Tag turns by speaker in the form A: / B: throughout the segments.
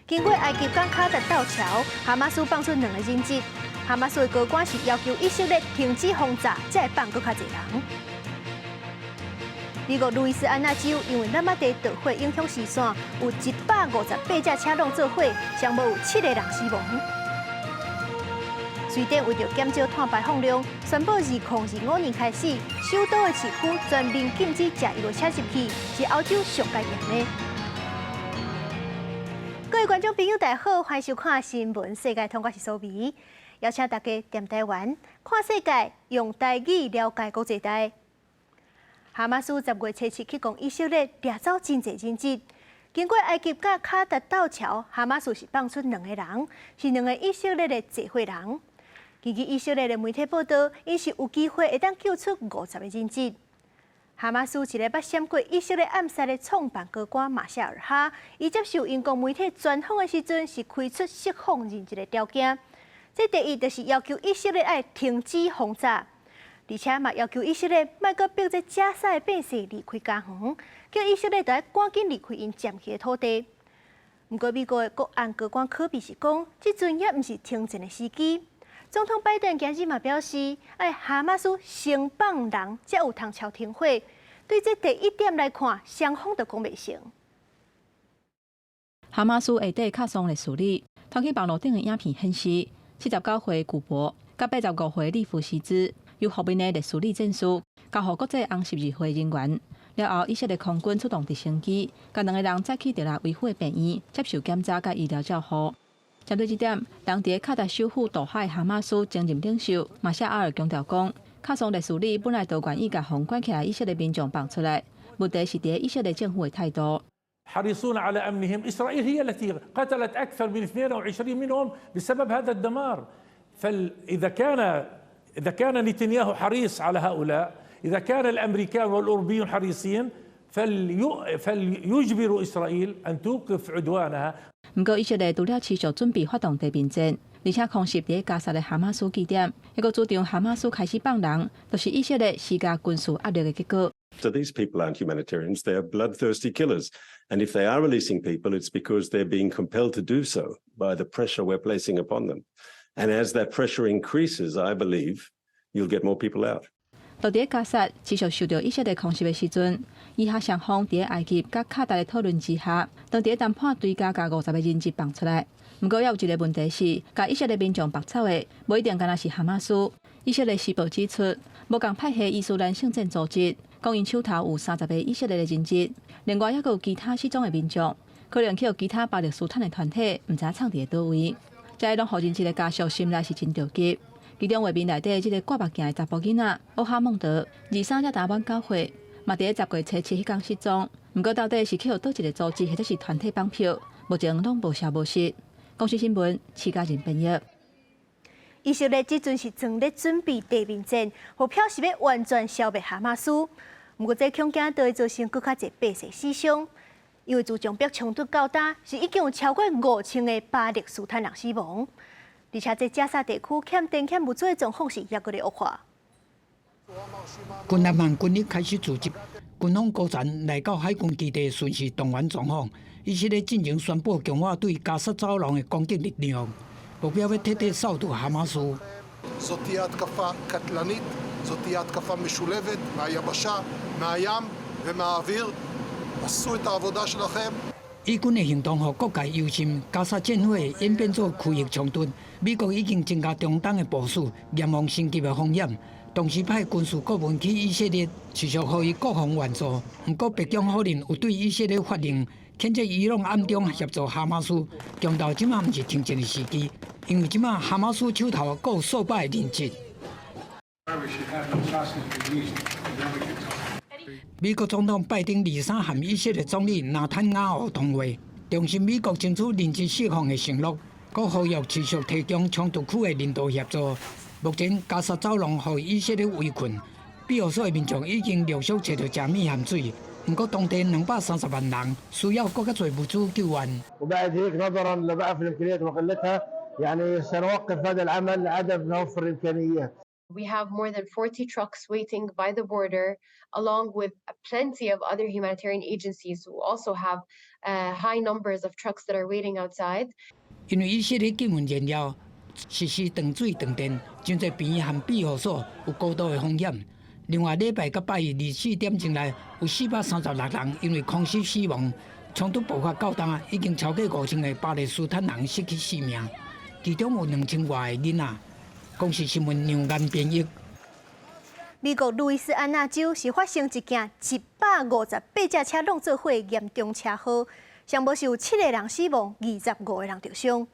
A: 经过埃及跟卡达斗桥，哈马斯放出2个人质。哈马斯的高官是要求以色列停止轰炸，才会放更较侪人。美国路易斯安那州因为南马地大火影响视线，有158架车辆做火，上无有7个人死亡。瑞典为了减少碳排放量，宣布2025年开始，首都的市区全面禁止食油车入去，是欧洲上界严的。各位观众朋友，大家好，欢迎收看新闻世界通，我是苏眉，邀请大家踮台湾看世界，用台语了解国际大。哈马斯10月7日去攻以色列，掠走真侪人质。经过埃及甲卡达斗桥，哈马斯是放出2个人，是2个以色列的集会人。根据以色列的媒体报道，因是有机会会当救出50个人质。哈马斯一个捌闪过以色列暗杀的创办高官马夏尔哈，伊接受英国媒体专访的时阵，是开出释放人质的条件。这第一就是要求以色列爱停止轰炸。而且嘛，要求以色列莫阁逼这加沙的百姓离开家园，叫以色列得赶紧离开因占去的土地。不过，美国的国安高官科比是讲，这阵也毋是停战的时机。总统拜登今日嘛表示，哈马斯先放人，才有通朝停火。对这第一点来看，双方都讲袂成。
B: 哈马斯下底卡松的处理，通去网络顶的影片显示，79岁古博甲85岁利弗西兹。由后面的历史理证书交予国际红十字会人员，了后以色列空军出动直升机，甲2个人载去迪拉维夫的病院接受检查甲医疗照护。针对这点，人伫卡达首府杜海哈马斯前任领袖马夏尔强调讲，卡松历史里本来都愿意甲封关起来以色列民众放出来，问题是伫以色列政府的态度。
C: حريصون على أمنهم، إسرائيل هي التي قتلت أكثر من 22 منهم بسبب هذا الدمار. إذا كان نتنياهو حريص على هؤلاء، إذا كان الأمريكان والأوروبيون حريصين فليجبروا إسرائيل أن توقف عدوانها.
B: 不过，以色列除了持续准备发动地面战，而且空袭伫加沙的哈马斯据点，还佫主张哈马斯开始放人，就是以色列施加军事压力的结果。
D: So these people aren't humanitarians; they are bloodthirsty killers. And if they are releasing people, it's because they're being compelled to do so by the pressure we're placing upon them. And as that pressure increases, I believe you'll get more people out.
B: 到伫加沙持续受到以色列空袭的时阵，以下双方伫埃及甲卡达的讨论之下，当伫谈判追加50个人质放出来。不过，也有一个问题是，甲以色列民众绑走的，无一定敢若是哈马斯。以色列时报指出，无共派系伊斯兰圣战组织，讲因手头有30个以色列的人质，另外还有其他失踪的民众，可能去有其他巴勒斯坦的团体，毋知藏伫倒位。这拢互人质的家属心内是真着急。其中画面内底即个挂目镜的查甫囡仔欧哈孟德，23才打满9岁，嘛伫10月7日迄天失踪。不过到底是去有倒一个组织或者是团体绑票，目前拢无消无息。公司新闻，齐家人编译。
A: 以色列即阵是正在准备地面战，目标是要完全消灭哈马斯。不过这恐惊都会造成更较侪百姓死伤，因为自从北冲突到打，是已经有超过5000个巴勒斯坦人死亡。而且在加沙地区欠电欠物资的状况是也搁咧恶化。
E: 军南韩军力开始组织，军方高层来到海军基地巡视动员状况。以色列进行宣布强化对加沙走廊的攻击力量，目标要彻底扫除哈马斯。
F: זאת תהיה התקפה קטלנית, זאת תהיה התקפה משולבת מהיבשה, מהים ומהאוויר. עשו את העבודה שלכם.
E: 以军的行动，互各界忧心加沙战火演变作区域冲突。美国已经增加中东的部署，严防升级的风险。同时派军事顾问去以色列，持续予伊各方援助。不过，北京否认有对以色列发令，谴责伊拢暗中协助哈马斯，强调即马毋是停战的时机，因为即马哈马斯手头阁有数百个人质。美国总统拜登23和以色列总理纳坦雅胡通话，重申美国争取人质释放的承诺，佮呼吁持续提供冲突区的人道协助。目前加沙走廊被以色列围困，庇护所的民众已经陆续找到食米和水，不过当地230万人需要更加多物资救援。
G: وبعد هيك نظرا لضعف الامكانيات وقلتها يعني سنوقف هذا العمل لعدم توفر الامكانيات. We have more than 40 trucks waiting by the border, along with plenty of other humanitarian agencies who also have high numbers of trucks that are waiting outside.
E: 因为以色列救援燃料实施断水断电，真侪边和庇护所有高度的风险。另外，礼拜到拜日24点钟内有436人因为空袭死亡。冲突爆发到当，已经超过5000个巴勒斯坦人失去性命，其中有2000多个囡仔。公视新闻杨岩编译。
A: 美国路易斯安那州是发生一件158架车拢做伙严重车祸，上无是有7个人死亡，25个人受伤。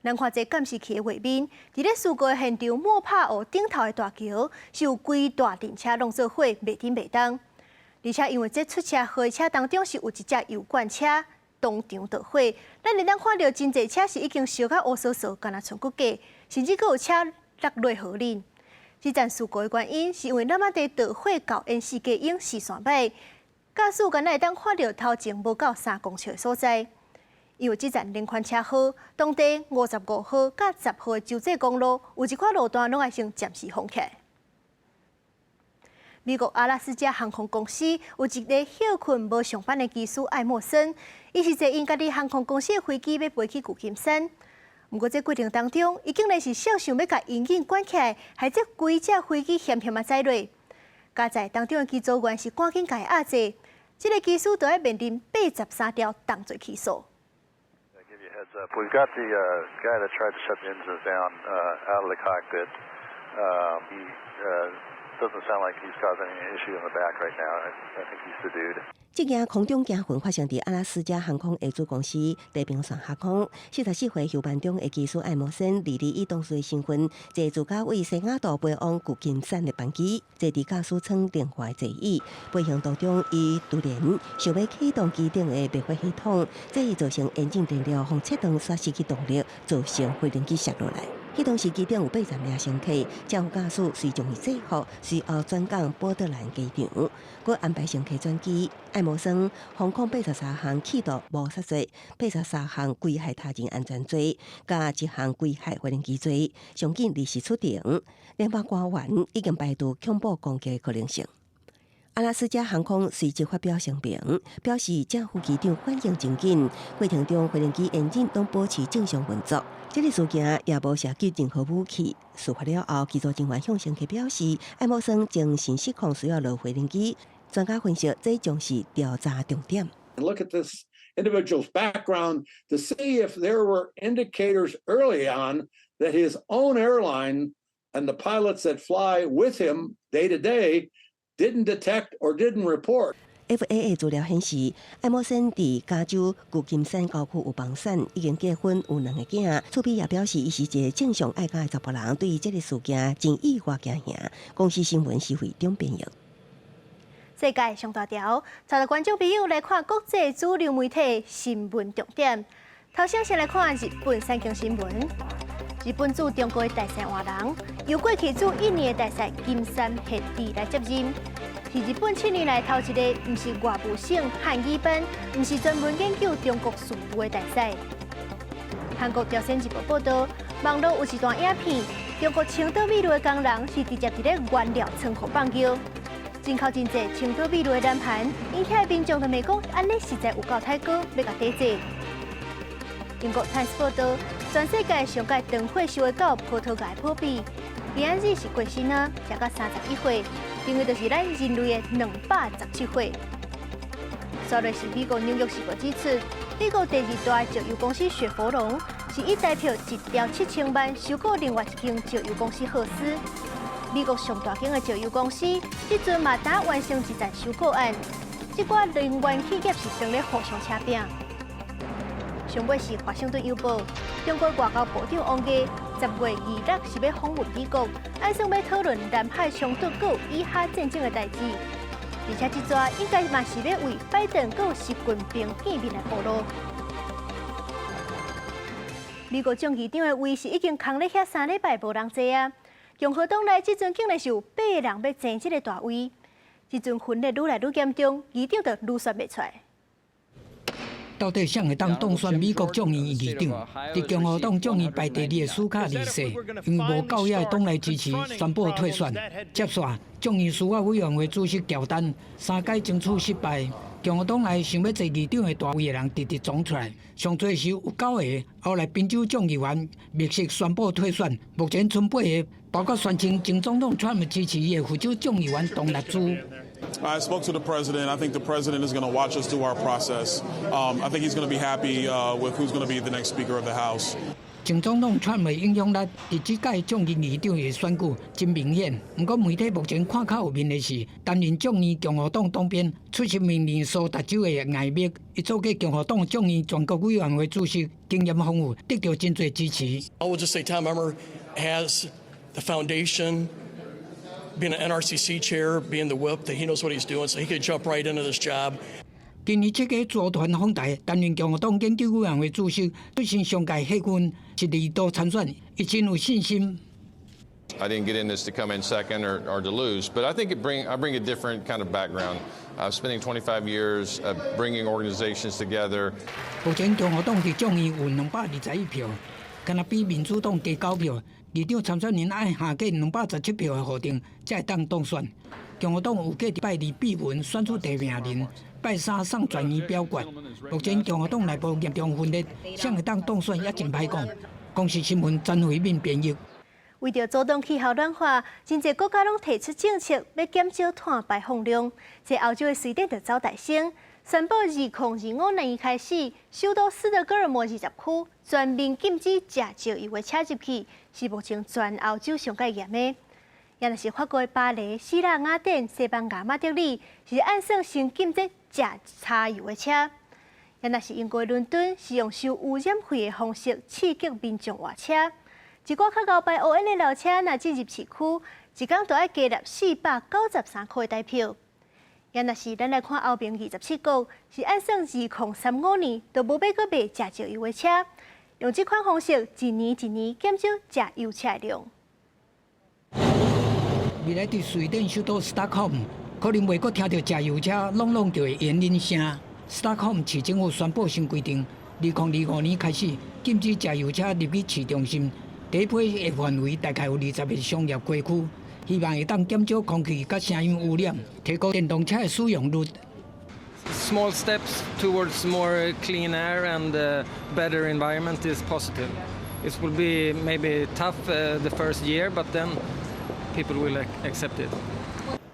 A: 咱看这监视器的画面，伫咧事故的现场莫帕湖顶头的大桥，是有规大电车拢做伙袂顶袂当。而且因为这出车祸的车当中是有一只油罐车当场着火，咱会当看到真侪车是已经烧到乌索索，敢若剩骨架，甚至阁有车落落河里。这站事故的原因是因为南马地着火到延时街影视线摆，驾驶敢若会当看到头前无到3公尺的所在。因为这站连环车祸，当地55号甲10号的州际公路有一块路段拢爱先暂时封起来。美国阿拉斯加航空公司有一个休困无上班的技师艾默森，伊是坐因家己航空公司的飞机要飞去旧金山。不过这过程当中，伊竟然是小想要甲引擎关起来，害这规只飞机险险啊载落。加在当中的机组员是赶紧甲伊压制，这个技师就要面临83条重罪起诉。
H: We've got the guy that tried to shut the engines down out of the cockpit. He doesn't sound like he's causing any issue in the back right now. I think he's subdued.
I: 这件空中惊魂发生伫阿拉斯加航空合资公司太平船航空44岁休班中的技师艾默森，利以当时的身份，坐自家为西雅图飞往旧金山的班机，坐伫驾驶舱电话座椅，飞行途中伊突然想要启动机顶的灭火系统，这造成引擎燃料从切断煞失去动力，造成飞行机摔落来。迄当时机顶有80名乘客，正有驾驶随将伊制服，随后转往波特兰机场，佮安排乘客转机。艾默森航空83项企图谋杀罪、83项危害他人安全罪，加1项危害飞行机罪，上紧立即出庭。联邦官员已经排除恐怖攻击的可能性。阿拉斯加航空随即发表声明，表示正副机长反应真紧，过程中飞行机引擎拢保持正常运作。这个事件也无涉及任何武器。事发了后，机组人员向乘客表示，艾默森正信息控需要落飞行机。专家分析，这将是调查重点。
J: Look at this individual's background to see if there were indicators early on that his own airline and the pilots that fly with him day to day didn't detect or didn't report.
I: FAA 资料显示，艾默森伫加州旧金山郊区有房产，已经结婚，有2个囝。厝边也表示，伊是一个正常爱家的查甫人，对于这个事件真意外惊吓。公司新闻是会中编译。
A: 世界上大条，带着观众朋友来看国际主流媒体新闻重点。头先先来看日本三经新闻。日本驻中国的大使换人，由过去驻印尼的大使金山贤治来接任。是日本7年来头一个不是外部省汉语班，不是专门研究中国事务的大使。韩国朝鲜日报报道，网络有一段影片，中国青岛米路的工人是直接伫咧原料仓库放尿。进口真济青岛米路的南盘，引起民众就骂讲，安尼实在有够太高，要甲抵制。英国《Times》报道，全世界上届长火烧的狗葡萄牙破壁，今仔日是过身啊，食到31岁，等于就是咱人类的217岁。刷落是美国《纽约时报》指出，美国第2大石油公司雪佛龙是以代表1条7000万收购另外一间石油公司赫斯。美国上大间的石油公司，即阵嘛打完成一站收购案，这寡能源企业是正咧互相扯拼。上尾是《华盛顿邮报》，中国外交部长王毅10月26是要访问美国，按算要讨论南海冲突佮以哈战争的代志，而且这抓应该嘛是要为拜登佮习近平见面来铺路。美国众议长的位是已经空咧遐3礼拜无人坐啊，共和党内这阵竟然是有8个人要争这个大位，这阵分裂愈来愈严重，议长就愈选袂出来。
E: 到底谁会当当选美国众议院议长？伫共和党众议排第2的斯卡利世，因为无够野的党内支持，宣布退选。接续众议司法委员会主席乔丹3届争取失败。共和党内想要做议长的大位的人直直撞出来，上最是有9个，后来宾州众议员密室宣布退选，目前剩8个，包括宣称前总统川普支持的非洲众议员东纳兹。
K: I spoke to the president. I think the president is going to watch us through our process. I think he's going to be happy with who's going to be the next Speaker of the House.
E: 前总统川普的影响力伫这届众议议长的选举真明显。不过媒体目前看较有面的是，担任众议共和党党鞭出席明年苏达州的艾密，伊做过共和党众议全国委员会主席，经验丰富，得到真侪支持。
L: I will just say Tom Emmer has the foundation, being an NRCC chair, being the whip, that he knows what he's doing, so he could jump right into this job.
E: 今年这个组团访台，担任共和党研究委员会主席，对新上届黑军是2度参选，伊真有信心。
M: I didn't get in this to come in second or to lose, but I think I bring a different kind of background. Spending 25 years bringing organizations together.
E: 目前共和党伫众议有221票，敢若比民主党加9票。议长参选人爱下计217票的核定，才会当选。共和党有计伫拜2闭门选出提名人，拜3送全员表决。目前共和党内部严重分裂，谁会当选也真歹讲。公视新闻詹慧敏编译。
A: 为着阻挡气候暖化，真侪国家拢提出政策要减少碳排放量。在欧洲的瑞典就走大声，宣布2025年开始，首都斯德哥尔摩20区全面禁止食石油的车入去，是目前全欧洲上界严的。也若是法国的巴黎、希腊雅典、西班牙马德里，是按算先禁止食柴油的车。也若是英国伦敦，是用收污染费的方式刺激民众换车。一寡较高排 ON 的老车，若进入市区，一天就要加纳493块的代票。也若是咱来看后面27国，是按算2035年都无要搁卖食石油的车，用这款方式一年减少食油车的量。
E: 未来伫瑞典首都斯德克姆，可能袂阁听到食油车隆隆叫的烟铃声。斯德克姆市政府宣布新规定，2025年开始禁止食油车入去市中心。第一批的范围大概有20个商业街区，希望会当减少空气甲声音污染，提高电动车的使用率。
N: Small steps towards more clean air and better environment is positive. It will be maybe tough the first year, but then people will accept it.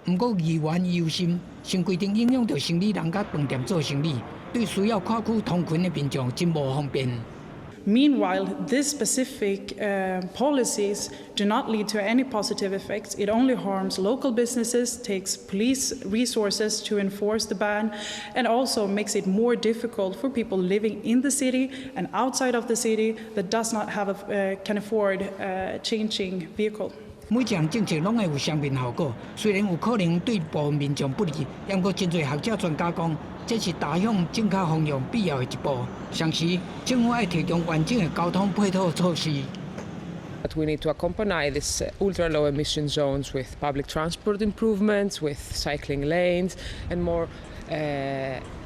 E: 不过议员忧心，新规定影响到生理人甲饭店做生意，对需要跨区通勤的民众真无方便。
O: Meanwhile, these specific policies do not lead to any positive effects. It only harms local businesses, takes police resources to enforce the ban, and also makes it more difficult for people living in the city and outside of the city that does not have can afford changing vehicle.
E: 每一项政策拢会有双面效果，虽然有可能对部分民众不利，不过真侪学者专家讲，这是打向正确方向必要的一步。同时，政府要提供完整的交通配套措施。
P: But we need to accompany these ultra-low emission zones with public transport improvements, with cycling lanes, and more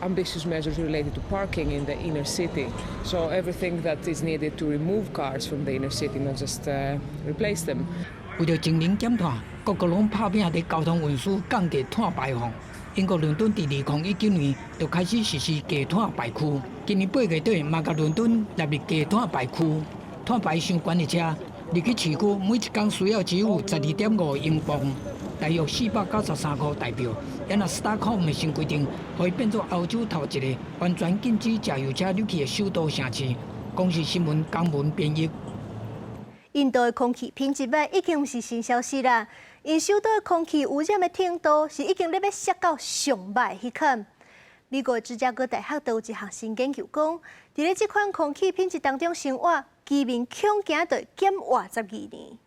P: ambitious measures related to parking in the inner city. So everything that is needed to remove cars from the inner city, not just replace them.
E: 为了净零减碳，各国拢拍拼伫交通运输降低碳排放。英国伦敦伫2019年就开始实施低碳排区，今年8月底嘛，甲伦敦纳入低碳排区。碳排相关的车入去市区，每一天需要支付12.5英镑，大约493块台票。因若斯德克姆的新规定，可以变作欧洲头一个完全禁止石油车入去的首都城市。公视新闻江文编译。
A: 印度的空气品质歹已经毋是新消息啦，因首都的空气污染的程度是已经要跌到上歹迄坎。美国芝加哥大学都有一项新研究讲，伫咧这款空气品质当中生活，居民恐惊会减活12年。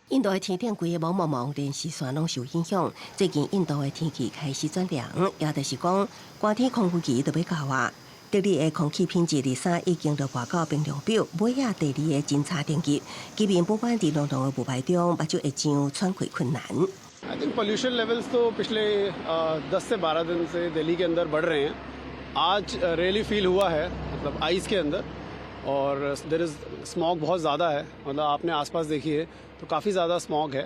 I: 印度的天顶规个蒙蒙连续线拢受影响，最近印度的天气开始转凉，也就是讲寒天空气期就要到啊。德里的空气品质23已经就滑到冰量表，尾啊第2个侦查等级，居民不管伫浓浓的雾霾中，目睭会睭喘气困难。
Q: I think pollution levels तो पिछले 10 से 12 दिन से दिल्ली के अंदर बढ़ रहे हैं आज रियली फील हुआ है मतलब आइस के अंदर और देयर इज स्मॉग बहुत ज़्यादा है मतलब आपने आसपास देखी है तो काफ़ी ज़्यादा स्मॉग है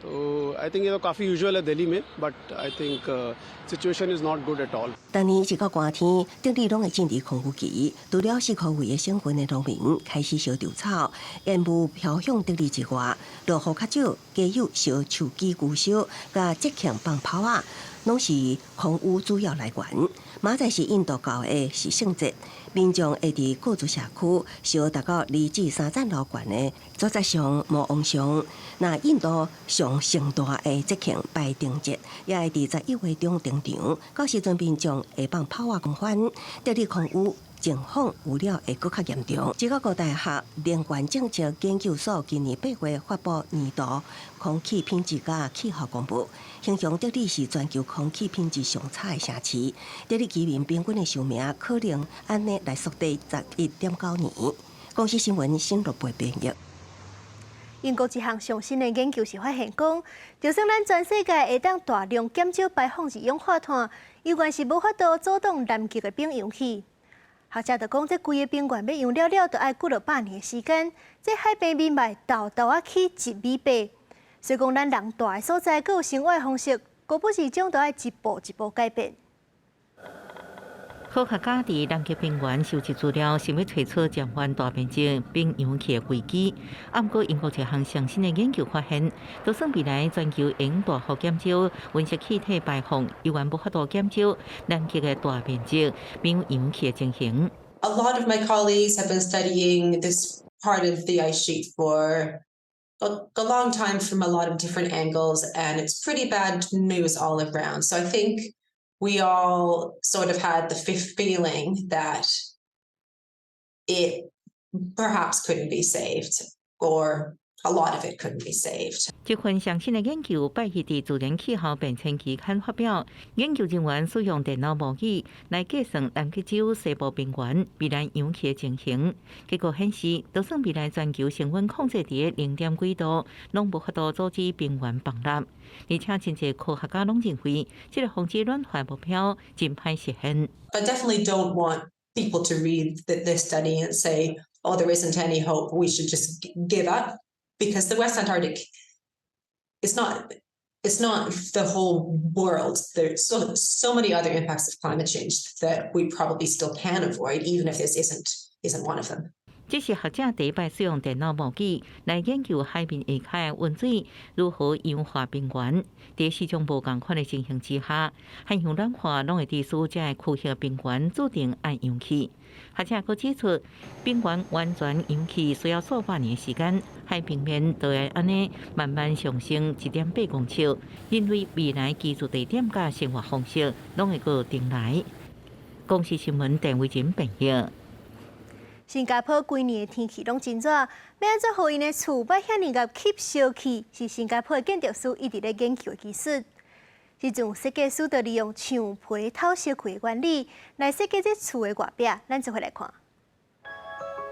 Q: तो आई थिंक ये तो काफ़ी यूजुअल है दिल्ली में but I think situation is not good at all
I: 当年一到寒天，当地拢会进入空雨期，除了4khu位的省份的农民开始烧稻草，烟雾飘向德里之外，落雨较少，加有烧树枝牛烧，甲节庆放炮啊，拢是空污主要来源。明仔是印度教的是圣节，民众会伫各自社区烧达到2至3层楼悬的祖宅上、魔王上。那印度上盛大的节庆拜登节，也会伫11月中登场。到时阵民众会放炮啊公欢，德里空污情况有了会更较严重。芝加哥大学能源政策研究所今年8月发布年度空气品质甲气候公布，形容德里是全球空气品质上差的城市。德里居民平均的寿命可能按呢来缩短11.9年。公司新闻新罗贝编译。
A: 英国一项上新的研究是发现讲，就算咱全世界会当大量减少排放二氧化碳，依然是无法度阻挡南极的冰融起。学者就讲，这规个冰原要用了，就要几落百年的时间。这海平面脉豆啊起1米八，所以讲咱人大的所在，佮有生活方式，果不其中，就要一步一步改变。
R: 科学家伫南极冰原收集资料，想要找出减缓大面积冰融起的危机。不过，英国一项上新的研究发现，就算未来全球用大幅减少温室气体排放，依然无法度减少南极的大面积冰融起的情形。
S: A lot of my colleagues have been studying this part of the ice sheet for a long time from a lot of different angles, and it's pretty bad news all around. So I think we all sort of had the feeling that it perhaps couldn't be saved, or a lot of it couldn't be saved.
R: 这份上新的研究拜迄伫自然气候变迁期刊发表，研究人员使用电脑模拟来计算南极洲西部冰原未来氧气的情形。结果显示，就算未来全球升温控制伫0.几度，拢无法度阻止冰原崩塌。而且真侪科学家拢认为，这个防止暖化目标真歹实现。
S: I definitely don't want people to read this study and say, "Oh, there isn't any hope. We should just give up." Because the West Antarctic, it's not the whole world. There's so many other impacts of climate change that we probably still can avoid, even if this isn't one of them.
R: 这是学者第一摆使用电脑模拟来研究海面下开的温水如何氧化冰原。在四种无同款的情形之下，海洋暖化拢会致使这个区域的冰原注定爱氧气。学者佫指出，冰原完全氧气需要数百年时间，海平面就会安尼慢慢上升1.8公尺，因为未来居住地点甲生活方式拢会佫定来。公视新闻陈伟珍编译。
A: 新加坡规年的天气拢真热，要安怎互因的厝摆遐尼个吸烧气，是新加坡的建筑师一直咧研究的技术。即阵设计师就利用橡皮透烧气的原理来设计这厝的外壁，咱做伙来看。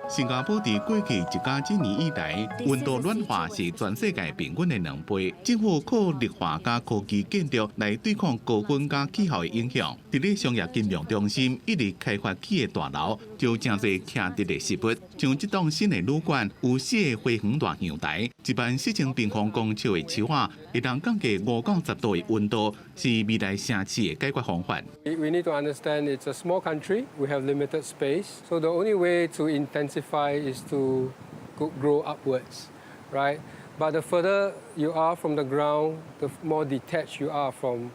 T: 新加坡伫过去一甲几年以来，温度暖化是全世界平均的2倍。政府靠绿化加科技建筑来对抗高温加气候的影响。伫咧商业金融中心一直开发起的大楼，就真侪徛伫的实物。像这栋新的旅馆，有4个飞横大阳台，一般4000平方公尺的树啊，会当降低5到10度的温度，是未来城市的解决方法。
U: We need to understand it's a small country. We have limited space, so the only way to intensify is to grow upwards, right? But the further you are from the ground, the more detached you are from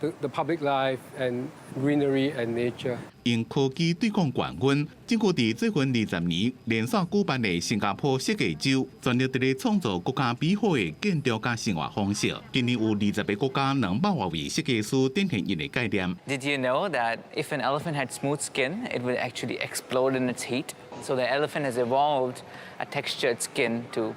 U: the public life and greenery and nature.
T: 用科技对抗高温，政府伫最近20年连续举办的新加坡设计周，全力伫咧创造国家美好的建筑加生活方式。今年有20个国家200多位设计师展现因的概念。
V: Did you know that if an elephant had smooth skin, it would actually explode in its heat? So the elephant has evolved a textured skin to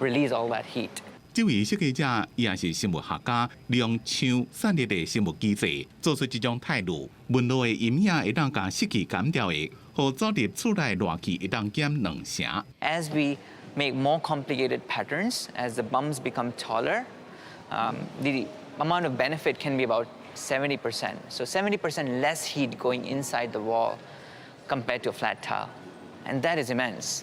V: release all that heat.
T: 这位设计者也是生物学家，利用枪散热的生物机制，做出这种态度，温度的阴影会当将湿气减掉的，和走入厝内热气会当减2成。
V: As we make more complicated patterns, as the bums become taller, the amount of benefit can be about 70%. So 70% less heat going inside the wall compared to a flat tile. And that is immense.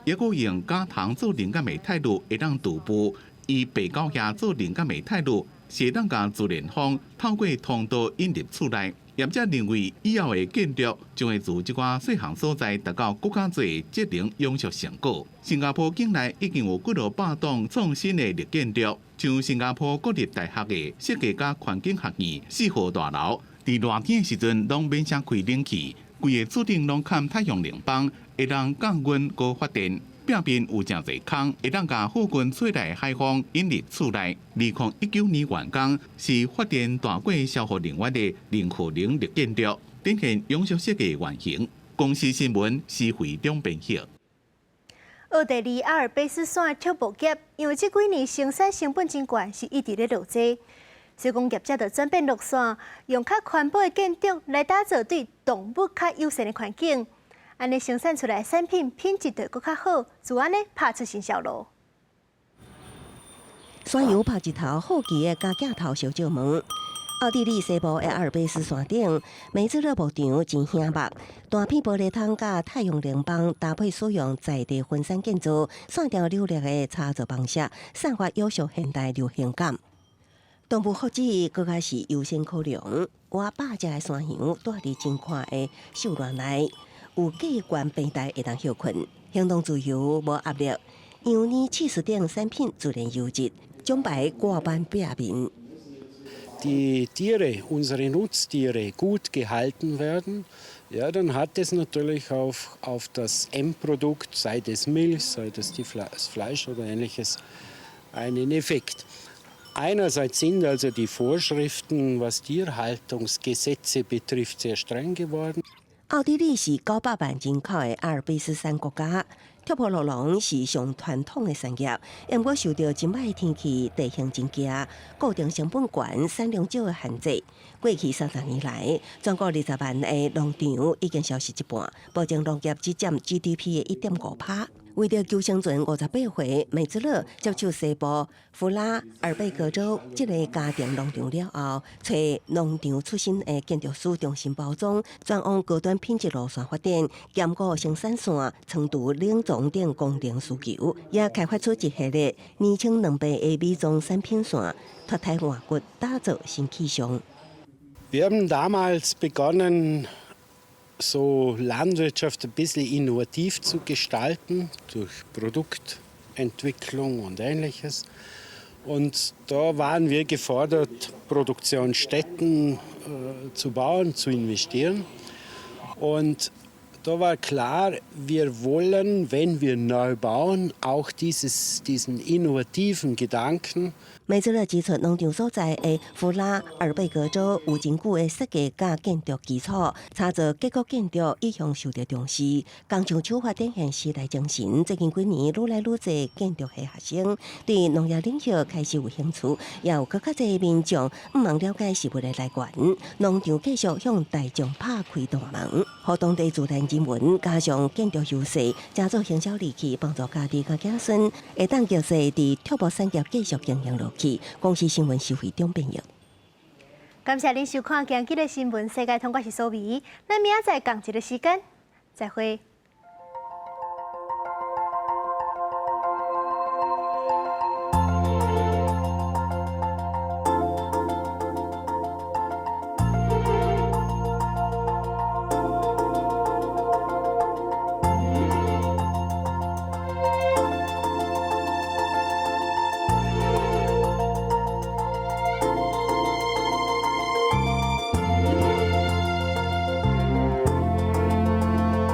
T: 也个用加糖做灵感的态度，会让杜布以白高压做灵感的态度，是当甲自然风透过通道引入厝内。业者认为，以后的建筑将会自这寡细项所在达到更加侪节能永续成果。新加坡境内已经有几多百栋创新的绿建筑，像新加坡国立大学的设计甲环境学院4号大楼，伫热天的时阵拢免啥开冷气，规个厝顶拢嵌太阳能板，会让降温高发电。壁边有真侪空，会当甲附近厝内海风引入厝内。2019年完工，是发电大过消耗能源的零可能绿建筑，展现永续设计原型。公司新闻是会中编辑。
A: 奥地利阿尔卑斯山畜牧业，因为这几年生产成本真高，是一直咧落济，所以讲业者就转变落线，用较环保的建筑来打造对动物较友善的环境。安尼生产出来的产品品质就更较好，就安尼拍出新销路。
I: 山羊拍一头好奇的加镜头小照门。奥地利西部的阿尔卑斯山顶，梅子乐牧场真醒目，大片玻璃窗甲太阳能板搭配使用在地分散建筑，线条流利的插座方式，散发有效现代流行感。动物福祉更加是优先考量。我8只的山羊住伫真宽的兽栏内。有计关平台会当休困，行动自由无压力。羊呢气势等产品自然优质，奖牌挂颁表面。
C: Die Tiere, unsere Nutztiere, gut gehalten werden, ja, dann hat es natürlich auf das Endprodukt, sei es Milch, sei es das Fleisch oder ähnliches, einen Effekt. Einerseits sind also die Vorschriften, was Tierhaltungsgesetze betrifft, sehr streng geworden.
I: 奥地利是900万人口的阿尔卑斯山国家，畜牧酪农是上传统的产业，因过受到真歹的天气、地形真狭、固定成本高、产量少的限制。过去30年来，全国20万的农场已经消失一半，保证农业只占 GDP 的1.5%。为了求生存58岁梅兹勒接手西部弗拉尔贝格州这个家庭农场了后，找农场出身的建筑师重新包装，转往高端品质路线发展，兼顾生产线、程度、冷藏等工程需求，也开发出一系列年轻两倍的美妆产品线，脱胎换骨，打造新气象。
C: Wir haben damals begonnen, so Landwirtschaft ein bisschen innovativ zu gestalten, durch Produktentwicklung und Ähnliches. Und da waren wir gefordert, Produktionsstätten zu bauen, zu investieren. Und da war klar, wir wollen, wenn wir neu bauen, auch diesen innovativen Gedanken.
I: 梅兹勒指出，农场所在的弗拉尔贝格州有真久的设计甲建筑基础，插座结构建筑一向受到重视。工厂手法展现时代精神，最近几年愈来愈多建筑系学生对农业领域开始有兴趣，也有更加侪民众毋茫了解食物的来源。农场继续向大众拍开大门，互当地自然人文加上建筑优势，加做行销利器，帮助家己甲子孙会当继续伫畜牧产业继续经营落去。公司新闻是会中编译。
A: 感谢您收看今日的新闻，世界通我是苏眉，咱明仔载同一个时间再会。